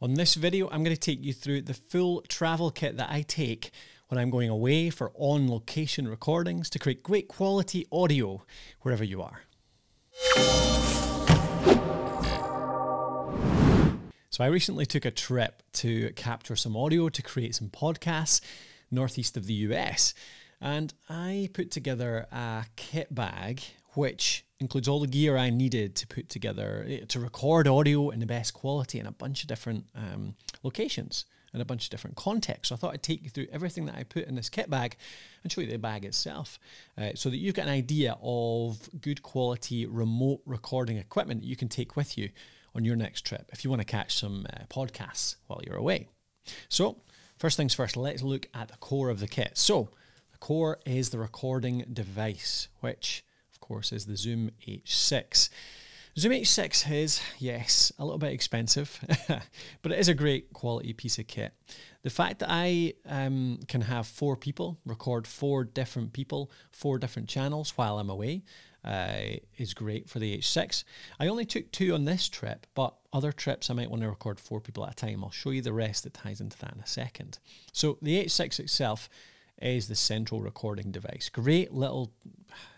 On this video, I'm going to take you through the full travel kit that I take when I'm going away for on-location recordings to create great quality audio wherever you are. So I recently took a trip to capture some audio to create some podcasts northeast of the US, and I put together a kit bag which includes all the gear I needed to put together to record audio in the best quality in a bunch of different locations and a bunch of different contexts. So I thought I'd take you through everything that I put in this kit bag and show you the bag itself so that you've got an idea of good quality remote recording equipment that you can take with you on your next trip if you want to catch some podcasts while you're away. So first things first, let's look at the core of the kit. So the core is the recording device, which of course is the Zoom H6. Zoom H6 is, yes, a little bit expensive, but it is a great quality piece of kit. The fact that I can have 4 people record 4 different people, 4 different channels while I'm away is great for the H6. I only took 2 on this trip, but other trips I might want to record 4 people at a time. I'll show you the rest that ties into that in a second. So the H6 itself is the central recording device. Great little,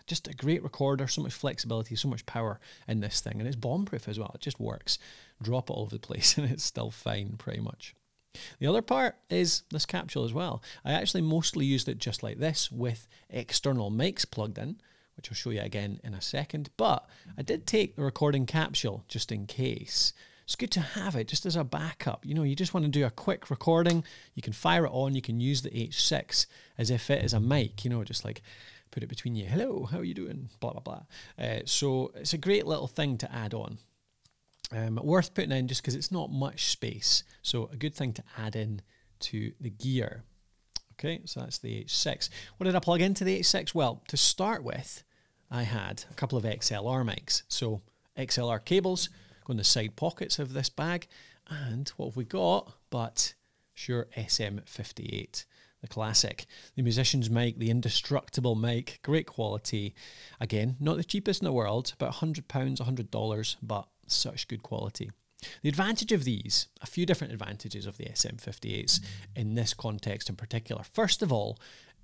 just a great recorder, so much flexibility, so much power in this thing, and it's bomb-proof as well. It just works. Drop it all over the place and it's still fine pretty much. The other part is this capsule as well. I actually mostly used it just like this with external mics plugged in, which I'll show you again in a second, but I did take the recording capsule just in case. It's good to have it just as a backup. You know, you just want to do a quick recording, you can fire it on, you can use the H6 as if it is a mic, you know, just like put it between you. Hello, how are you doing? Blah, blah, blah. So it's a great little thing to add on. Worth putting in just because it's not much space. So a good thing to add in to the gear. Okay, so that's the H6. What did I plug into the H6? Well, to start with, I had a couple of XLR mics. So XLR cables go in the side pockets of this bag. And what have we got? But sure, SM58, the classic. The musician's mic, the indestructible mic, great quality. Again, not the cheapest in the world, about £100, $100, but such good quality. The advantage of these, a few different advantages of the SM58s in this context in particular. First of all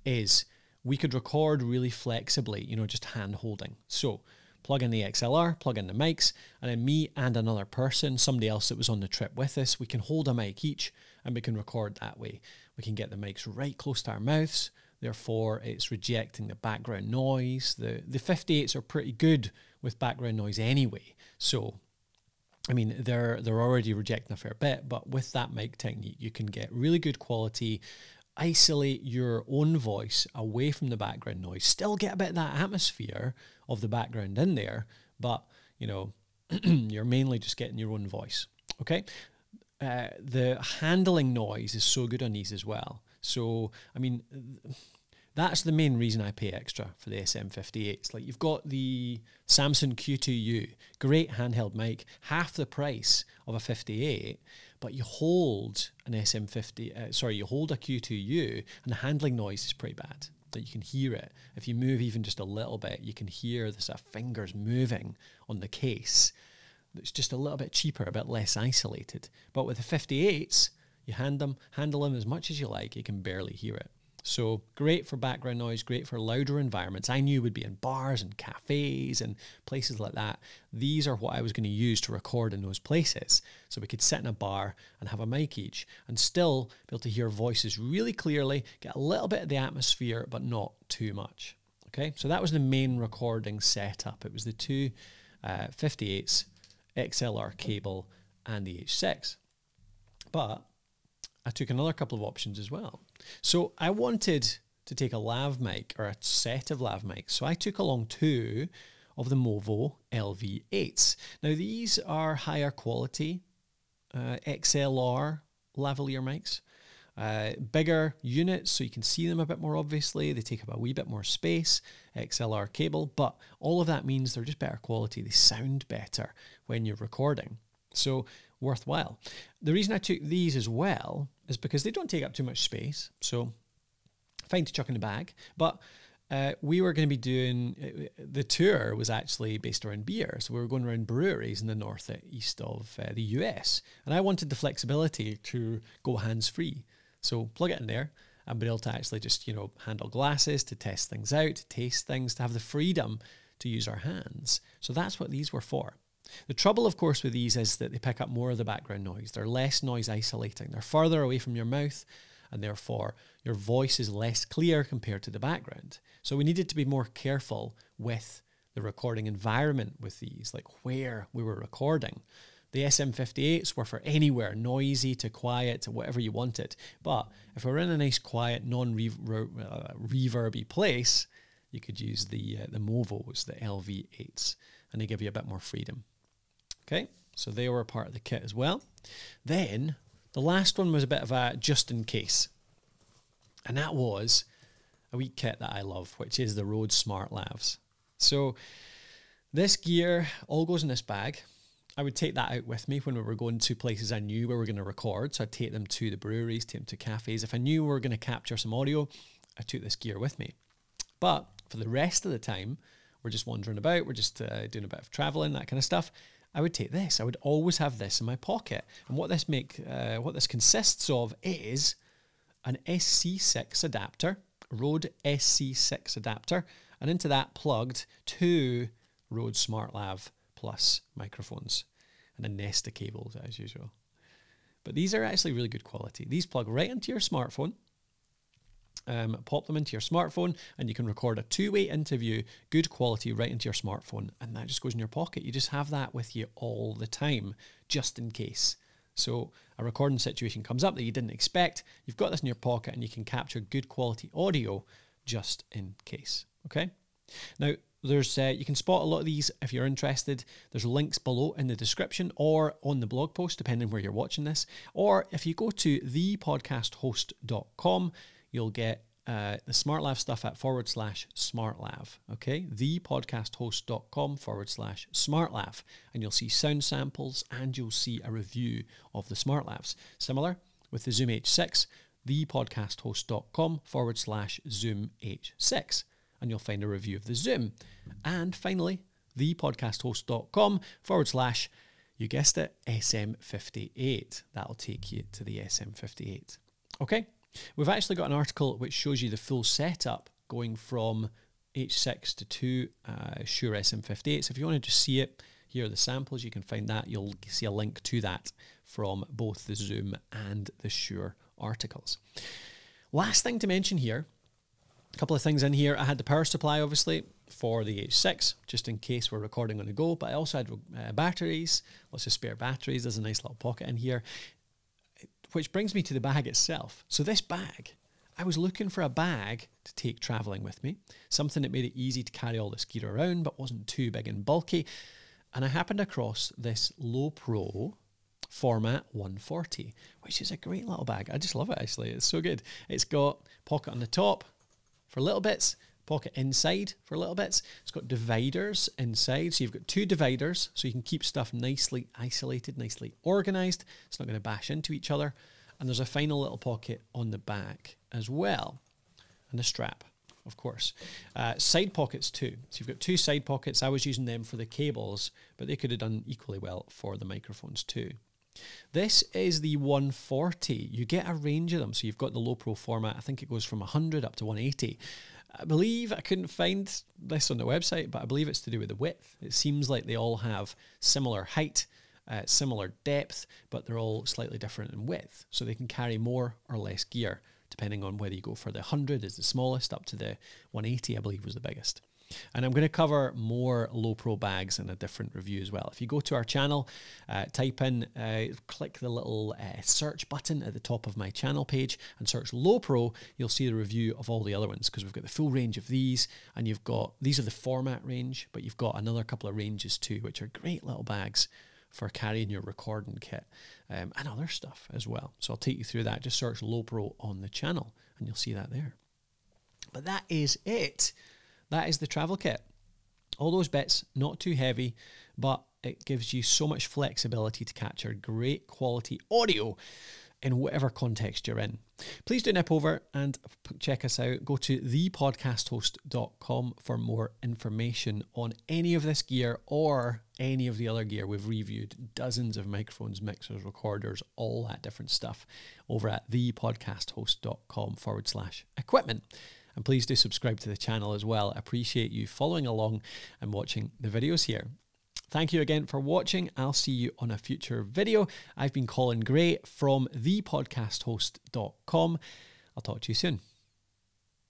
is we could record really flexibly, you know, just hand holding. So plug in the XLR, plug in the mics, and then me and another person, somebody else that was on the trip with us, we can hold a mic each and we can record that way. We can get the mics right close to our mouths, therefore it's rejecting the background noise. The 58s are pretty good with background noise anyway, so I mean, they're already rejecting a fair bit, but with that mic technique, you can get really good quality, isolate your own voice away from the background noise, still get a bit of that atmosphere of the background in there, but, you know, you're mainly just getting your own voice, okay? The handling noise is so good on these as well. So, I mean, that's the main reason I pay extra for the SM58s. Like, you've got the Samsung Q2U, great handheld mic, half the price of a 58, but you hold an you hold a Q2U and the handling noise is pretty bad. That you can hear it. If you move even just a little bit, you can hear the sort of fingers moving on the case. It's just a little bit cheaper, a bit less isolated. But with the 58s, you handle them as much as you like, you can barely hear it. So great for background noise, great for louder environments. I knew would be in bars and cafes and places like that. These are what I was going to use to record in those places. So we could sit in a bar and have a mic each and still be able to hear voices really clearly, get a little bit of the atmosphere, but not too much. Okay, so that was the main recording setup. It was the 2 58s, XLR cable, and the H6. But I took another couple of options as well. So I wanted to take a lav mic or a set of lav mics. So I took along 2 of the Movo LV8s. Now these are higher quality XLR lavalier mics. Bigger units so you can see them a bit more obviously. They take up a wee bit more space, XLR cable, but all of that means they're just better quality. They sound better when you're recording. So worthwhile. The reason I took these as well is because they don't take up too much space, so fine to chuck in the bag, but we were going to be doing, the tour was actually based around beer. So we were going around breweries in the northeast of the US. And I wanted the flexibility to go hands-free. So plug it in there and be able to actually just, handle glasses, to test things out, to taste things, to have the freedom to use our hands. So that's what these were for. The trouble, of course, with these is that they pick up more of the background noise. They're less noise isolating. They're further away from your mouth, and therefore your voice is less clear compared to the background. So we needed to be more careful with the recording environment with these, like where we were recording. The SM58s were for anywhere, noisy to quiet to whatever you wanted. But if we're in a nice, quiet, non-reverby place, you could use the Movos, the LV8s, and they give you a bit more freedom. Okay, so they were part of the kit as well. Then the last one was a bit of a just in case. And that was a wee kit that I love, which is the Rode SmartLaughs. So this gear all goes in this bag. I would take that out with me when we were going to places I knew we were going to record. So I'd take them to the breweries, take them to cafes. If I knew we were going to capture some audio, I took this gear with me. But for the rest of the time, we're just wandering about, we're just doing a bit of traveling, that kind of stuff, I would take this. I would always have this in my pocket. And what this consists of is an SC6 adapter, Rode SC6 adapter, and into that plugged two Rode SmartLav Plus microphones and a nest of cables as usual. But these are actually really good quality. These plug right into your smartphone. Pop them into your smartphone and you can record a two-way interview, good quality, right into your smartphone, and that just goes in your pocket. You just have that with you all the time, just in case. So a recording situation comes up that you didn't expect, you've got this in your pocket and you can capture good quality audio just in case. Okay? Now, there's you can spot a lot of these if you're interested. There's links below in the description or on the blog post, depending where you're watching this. Or if you go to thepodcasthost.com, you'll get the SmartLav stuff at /SmartLav, okay? Thepodcasthost.com /SmartLav. And you'll see sound samples and you'll see a review of the SmartLavs. Similar with the Zoom H6, thepodcasthost.com /Zoom H6. And you'll find a review of the Zoom. And finally, thepodcasthost.com /, you guessed it, SM58. That'll take you to the SM58. Okay? We've actually got an article which shows you the full setup going from H6 to two Shure SM58. So if you want to just see it, here are the samples. You can find that. You'll see a link to that from both the Zoom and the Shure articles. Last thing to mention here, a couple of things in here. I had the power supply, obviously, for the H6, just in case we're recording on the go. But I also had batteries, lots of spare batteries. There's a nice little pocket in here. Which brings me to the bag itself. So this bag, I was looking for a bag to take traveling with me, something that made it easy to carry all this gear around but wasn't too big and bulky. And I happened across this Low Pro Format 140, which is a great little bag. I just love it, actually. It's so good. It's got pocket on the top for little bits, pocket inside for little bits. It's got dividers inside. So you've got two dividers so you can keep stuff nicely isolated, nicely organized. It's not going to bash into each other. And there's a final little pocket on the back as well. And a strap, of course. Side pockets too. So you've got two side pockets. I was using them for the cables, but they could have done equally well for the microphones too. This is the 140. You get a range of them. So you've got the Low Pro format. I think it goes from 100 up to 180. I believe, I couldn't find this on the website, but I believe it's to do with the width. It seems like they all have similar height, similar depth, but they're all slightly different in width. So they can carry more or less gear, depending on whether you go for the 100 is the smallest, up to the 180, I believe, was the biggest. And I'm going to cover more Low Pro bags in a different review as well. If you go to our channel, type in, click the little search button at the top of my channel page and search Low Pro, you'll see the review of all the other ones, because we've got the full range of these, and you've got, these are the format range, but you've got another couple of ranges too, which are great little bags for carrying your recording kit and other stuff as well. So I'll take you through that. Just search Low Pro on the channel and you'll see that there. But that is it. That is the travel kit. All those bits, not too heavy, but it gives you so much flexibility to capture great quality audio in whatever context you're in. Please do nip over and check us out. Go to thepodcasthost.com for more information on any of this gear or any of the other gear. We've reviewed dozens of microphones, mixers, recorders, all that different stuff over at thepodcasthost.com/equipment. And please do subscribe to the channel as well. I appreciate you following along and watching the videos here. Thank you again for watching. I'll see you on a future video. I've been Colin Gray from thepodcasthost.com. I'll talk to you soon.